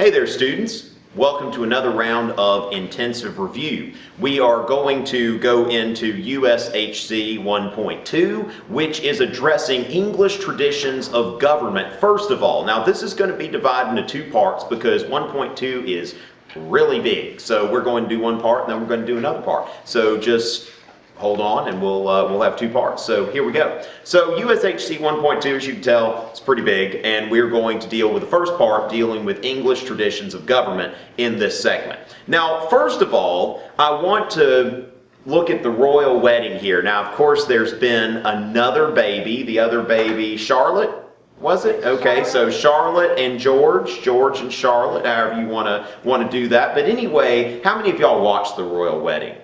Hey there, students. Welcome to another round of intensive review. We are going to go into USHC 1.2, which is addressing English traditions of government first of all. Now this is going to be divided into two parts because 1.2 is really big. So we're going to do one part and then we're going to do another part. So just hold on and we'll have two parts. So here we go. So USHC 1.2, as you can tell, it's pretty big, and we're going to deal with the first part, dealing with English traditions of government in this segment. Now, first of all, I want to look at the royal wedding here. Now, of course, there's been another baby, the other baby, Charlotte, was it? Okay, so Charlotte and George and Charlotte, however you want to do that. But anyway, how many of y'all watched the royal wedding?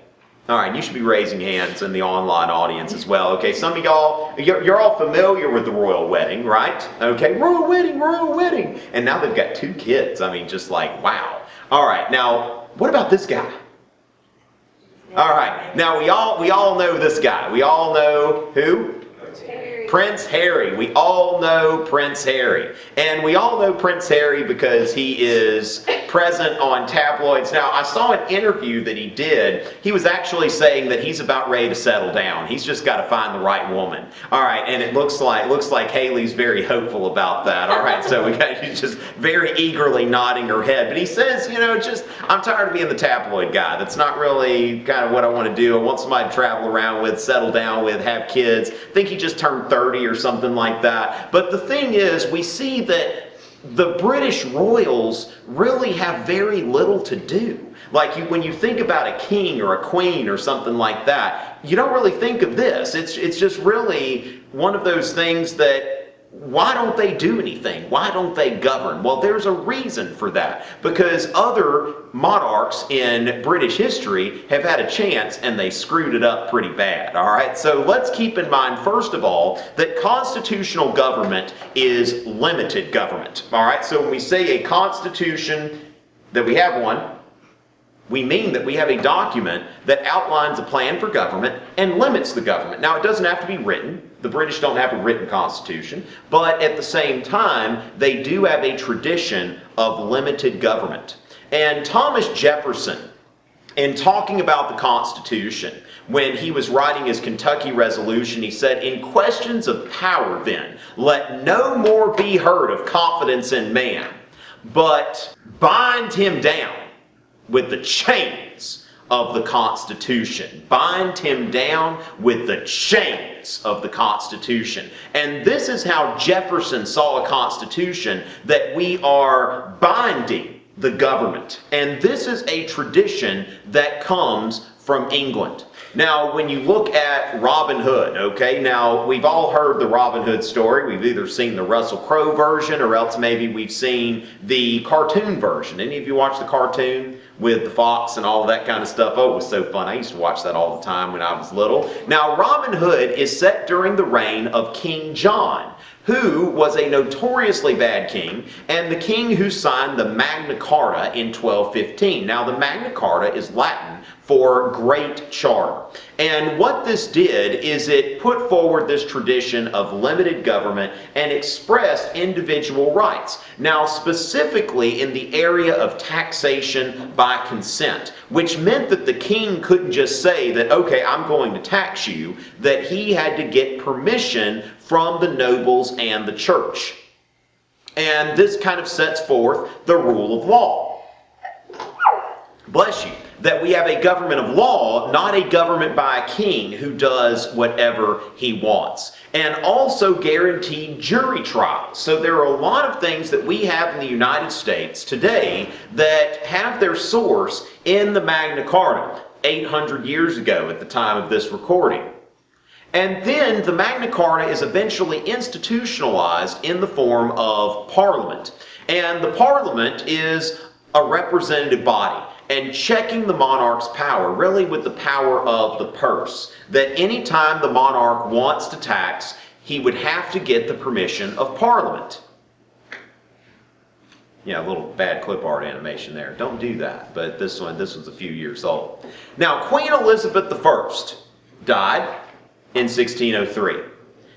All right, you should be raising hands in the online audience as well. Okay, some of y'all, you're all familiar with the royal wedding, right? Okay, royal wedding. And now they've got two kids. I mean, just like, wow. All right, now, what about this guy? All right, now we all know this guy. We all know who? Prince Harry. We all know Prince Harry. And we all know Prince Harry because he is present on tabloids. Now, I saw an interview that he did. He was actually saying that he's about ready to settle down. He's just got to find the right woman. All right, and it looks like Haley's very hopeful about that. All right, so we got you just very eagerly nodding her head. But he says, I'm tired of being the tabloid guy. That's not really kind of what I want to do. I want somebody to travel around with, settle down with, have kids. I think he just turned 30 or something like that. But the thing is, we see that the British royals really have very little to do. Like when you think about a king or a queen or something like that, you don't really think of this. It's just really one of those things that, why don't they do anything? Why don't they govern? Well, there's a reason for that. Because other monarchs in British history have had a chance and they screwed it up pretty bad. All right, so let's keep in mind, first of all, that constitutional government is limited government. All right, so when we say a constitution, that we have one, we mean that we have a document that outlines a plan for government and limits the government. Now, it doesn't have to be written. The British don't have a written constitution, but at the same time, they do have a tradition of limited government. And Thomas Jefferson, in talking about the Constitution, when he was writing his Kentucky Resolution, he said, "In questions of power, then, let no more be heard of confidence in man, but bind him down with the chains of the Constitution." Bind him down with the chains of the Constitution. And this is how Jefferson saw a constitution, that we are binding the government. And this is a tradition that comes from England. Now, when you look at Robin Hood, okay, now we've all heard the Robin Hood story. We've either seen the Russell Crowe version or else maybe we've seen the cartoon version. Any of you watch the cartoon with the fox and all of that kind of stuff? Oh, it was so fun. I used to watch that all the time when I was little. Now, Robin Hood is set during the reign of King John, who was a notoriously bad king, and the king who signed the Magna Carta in 1215. Now, the Magna Carta is Latin for Great Charter. And what this did is it put forward this tradition of limited government and expressed individual rights. Now, specifically in the area of taxation by consent, which meant that the king couldn't just say that, okay, I'm going to tax you, that he had to get permission from the nobles and the church. And this kind of sets forth the rule of law. Bless you. That we have a government of law, not a government by a king who does whatever he wants. And also guaranteed jury trials. So there are a lot of things that we have in the United States today that have their source in the Magna Carta 800 years ago at the time of this recording. And then the Magna Carta is eventually institutionalized in the form of Parliament. And the Parliament is a representative body, and checking the monarch's power, really with the power of the purse. That any time the monarch wants to tax, he would have to get the permission of Parliament. Yeah, a little bad clip art animation there. Don't do that. But this one's a few years old. Now, Queen Elizabeth I died in 1603.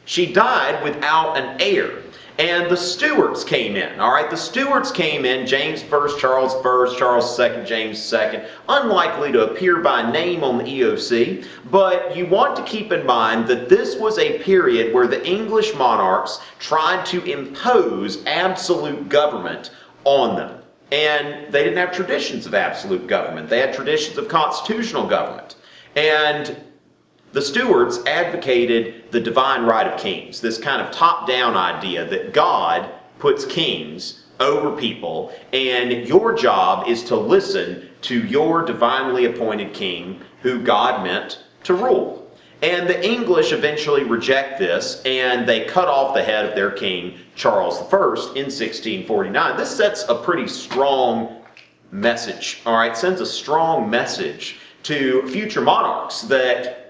She died without an heir. And the Stuarts came in, all right? The Stuarts came in, James I, Charles I, Charles II, James II, unlikely to appear by name on the EOC, but you want to keep in mind that this was a period where the English monarchs tried to impose absolute government on them. And they didn't have traditions of absolute government. They had traditions of constitutional government. And the Stuarts advocated the divine right of kings, this kind of top-down idea that God puts kings over people, and your job is to listen to your divinely appointed king who God meant to rule. And the English eventually reject this, and they cut off the head of their king, Charles I, in 1649. This sets a pretty strong message, all right? Sends a strong message to future monarchs that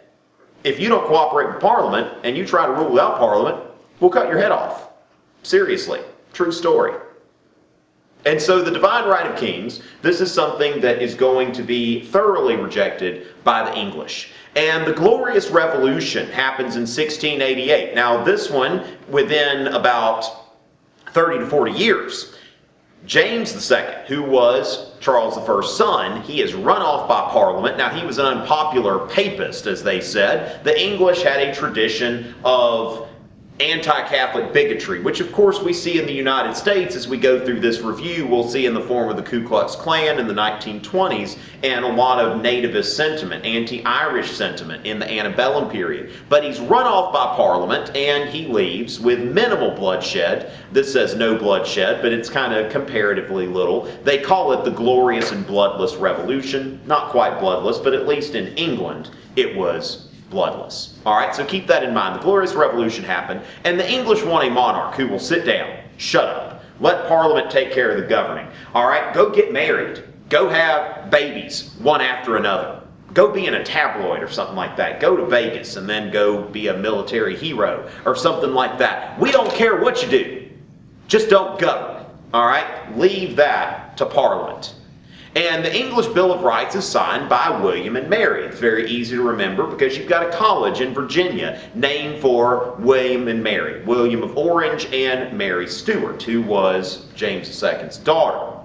if you don't cooperate with Parliament and you try to rule without Parliament, we'll cut your head off. Seriously. True story. And so the divine right of kings, this is something that is going to be thoroughly rejected by the English. And the Glorious Revolution happens in 1688. Now this one, within about 30 to 40 years, James II, who was Charles I's son, he is run off by Parliament. Now, he was an unpopular papist, as they said. The English had a tradition of anti-Catholic bigotry, which of course we see in the United States as we go through this review. We'll see in the form of the Ku Klux Klan in the 1920s and a lot of nativist sentiment, anti-Irish sentiment in the antebellum period. But he's run off by Parliament and he leaves with minimal bloodshed. This says no bloodshed, but it's kind of comparatively little. They call it the Glorious and Bloodless Revolution. Not quite bloodless, but at least in England it was bloodless. All right, so keep that in mind. The Glorious Revolution happened, and the English want a monarch who will sit down, shut up, let Parliament take care of the governing. All right, go get married. Go have babies, one after another. Go be in a tabloid or something like that. Go to Vegas and then go be a military hero or something like that. We don't care what you do. Just don't govern. All right, leave that to Parliament. And the English Bill of Rights is signed by William and Mary. It's very easy to remember because you've got a college in Virginia named for William and Mary. William of Orange and Mary Stuart, who was James II's daughter.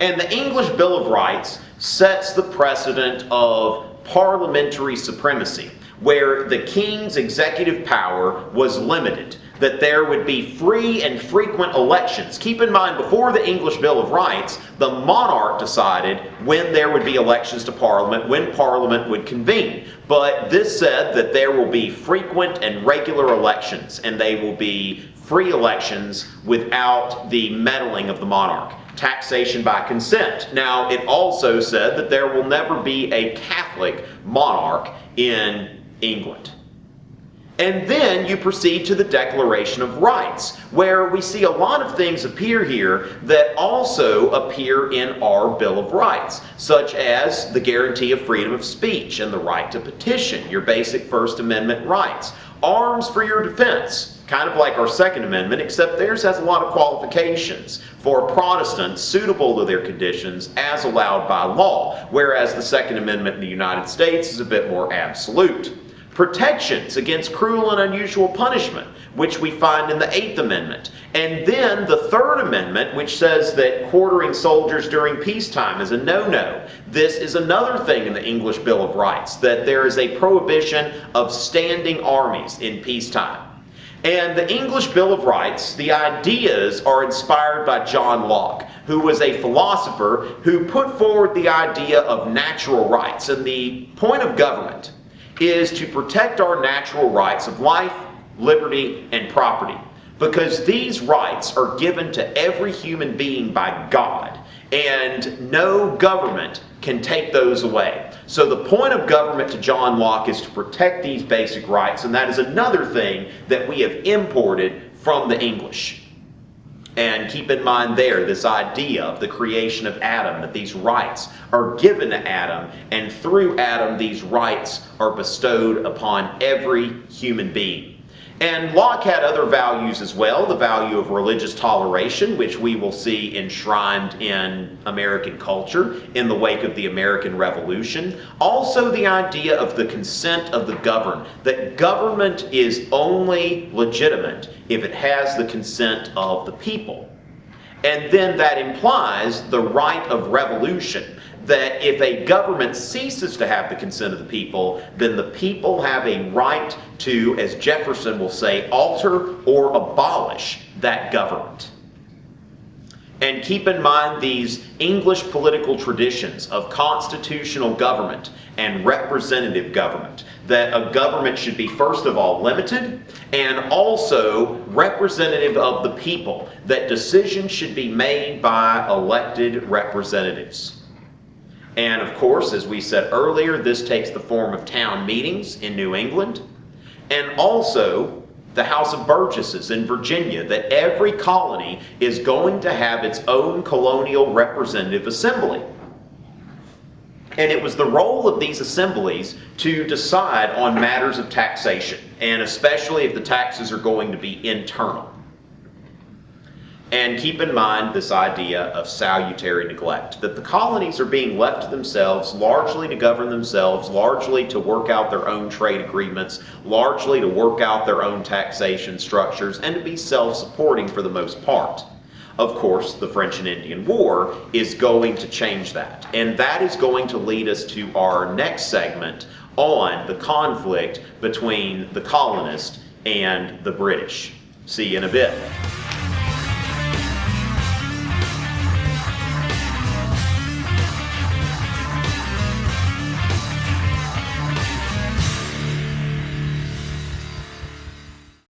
And the English Bill of Rights sets the precedent of parliamentary supremacy, where the king's executive power was limited, that there would be free and frequent elections. Keep in mind, before the English Bill of Rights, the monarch decided when there would be elections to Parliament, when Parliament would convene. But this said that there will be frequent and regular elections, and they will be free elections without the meddling of the monarch. Taxation by consent. Now, it also said that there will never be a Catholic monarch in England. And then you proceed to the Declaration of Rights, where we see a lot of things appear here that also appear in our Bill of Rights, such as the guarantee of freedom of speech and the right to petition, your basic First Amendment rights. Arms for your defense, kind of like our Second Amendment, except theirs has a lot of qualifications for Protestants suitable to their conditions as allowed by law, whereas the Second Amendment in the United States is a bit more absolute. Protections against cruel and unusual punishment, which we find in the Eighth Amendment. And then the Third Amendment, which says that quartering soldiers during peacetime is a no-no. This is another thing in the English Bill of Rights, that there is a prohibition of standing armies in peacetime. And the English Bill of Rights, the ideas are inspired by John Locke, who was a philosopher who put forward the idea of natural rights. And the point of government is to protect our natural rights of life, liberty, and property. Because these rights are given to every human being by God, and no government can take those away. So the point of government to John Locke is to protect these basic rights, and that is another thing that we have imported from the English. And keep in mind there this idea of the creation of Adam, that these rights are given to Adam, and through Adam these rights are bestowed upon every human being. And Locke had other values as well, the value of religious toleration, which we will see enshrined in American culture in the wake of the American Revolution. Also the idea of the consent of the governed, that government is only legitimate if it has the consent of the people. And then that implies the right of revolution, that if a government ceases to have the consent of the people, then the people have a right to, as Jefferson will say, alter or abolish that government. And keep in mind these English political traditions of constitutional government and representative government, that a government should be first of all limited and also representative of the people, that decisions should be made by elected representatives. And of course, as we said earlier, this takes the form of town meetings in New England, and also the House of Burgesses in Virginia, that every colony is going to have its own colonial representative assembly. And it was the role of these assemblies to decide on matters of taxation, and especially if the taxes are going to be internal. And keep in mind this idea of salutary neglect, that the colonies are being left to themselves, largely to govern themselves, largely to work out their own trade agreements, largely to work out their own taxation structures, and to be self-supporting for the most part. Of course, the French and Indian War is going to change that. And that is going to lead us to our next segment on the conflict between the colonists and the British. See you in a bit.